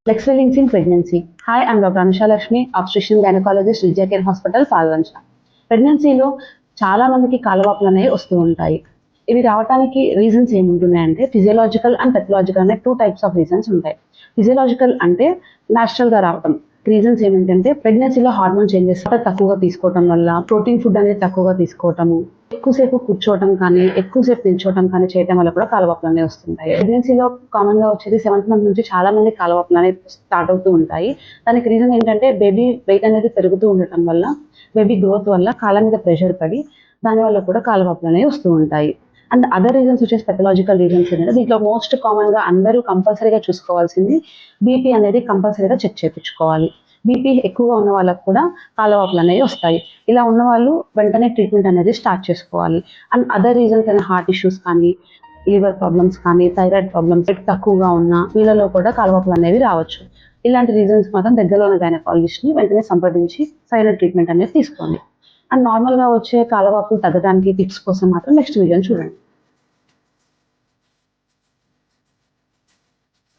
Excelling in pregnancy. Hi, I'm Dr. Anusha Lakshmi, obstetrician gynecologist, Vijay Care Hospital, Falvancha. ప్రెగ్నెన్సీలో చాలా మందికి కాలువాపులు అనేవి వస్తూ ఉంటాయి. ఇవి రావడానికి రీజన్స్ ఏముంటున్నాయంటే ఫిజియోలాజికల్ అండ్ పెథలాజికల్ అనే 2 టైప్స్ ఆఫ్ రీజన్స్ ఉంటాయి. ఫిజియోలాజికల్ అంటే న్యాచురల్‌గా రావటం. రీజన్స్ ఏమిటంటే ప్రెగ్నెన్సీలో హార్మోన్ చేంజెస్ తక్కువగా తీసుకోవటం వల్ల, ప్రోటీన్ ఫుడ్ అనేది తక్కువగా తీసుకోవటము, ఎక్కువసేపు కూర్చోవటం కానీ, ఎక్కువసేపు నిల్చోవటం కానీ చేయటం వల్ల కూడా కాలువాపులు అనేవి వస్తుంటాయి. ప్రెగ్నెన్సీలో కామన్‌గా వచ్చేది 7th మంత్ నుంచి చాలా మంది కాలువాపులు అనేవి స్టార్ట్ అవుతూ ఉంటాయి. దానికి రీజన్ ఏంటంటే బేబీ వెయిట్ అనేది పెరుగుతూ ఉండటం వల్ల, బేబీ గ్రోత్ వల్ల కాళ్ళ మీద ప్రెషర్ పడి దానివల్ల కూడా కాలువాపులు అనేవి వస్తూ ఉంటాయి. అండ్ అదర్ రీజన్స్ వచ్చేసి పెథలాజికల్ రీజన్స్ ఏంటంటే దీంట్లో మోస్ట్ కామన్‌గా అందరూ కంపల్సరీగా చూసుకోవాల్సింది బీపీ అనేది కంపల్సరీగా చెక్ చేపించుకోవాలి. బీపీ ఎక్కువగా ఉన్న వాళ్ళకి కూడా కాలువాపులు అనేవి వస్తాయి. ఇలా ఉన్నవాళ్ళు వెంటనే ట్రీట్మెంట్ అనేది స్టార్ట్ చేసుకోవాలి. అండ్ అదర్ రీజన్స్ అయిన హార్ట్ ఇష్యూస్ కానీ, లివర్ ప్రాబ్లమ్స్ కానీ, థైరాయిడ్ ప్రాబ్లమ్స్ తక్కువగా ఉన్న వీళ్ళలో కూడా కాలువాపులు అనేవి రావచ్చు. ఇలాంటి రీజన్స్ మాత్రం దగ్గరలో ఉన్న గైనకాలజిస్ట్‌ని వెంటనే సంప్రదించి సరైన ట్రీట్మెంట్ అనేది తీసుకోండి. అండ్ నార్మల్‌గా వచ్చే కాలువాపులు తగ్గడానికి టిప్స్ కోసం మాత్రం నెక్స్ట్ వీడియోని చూడండి.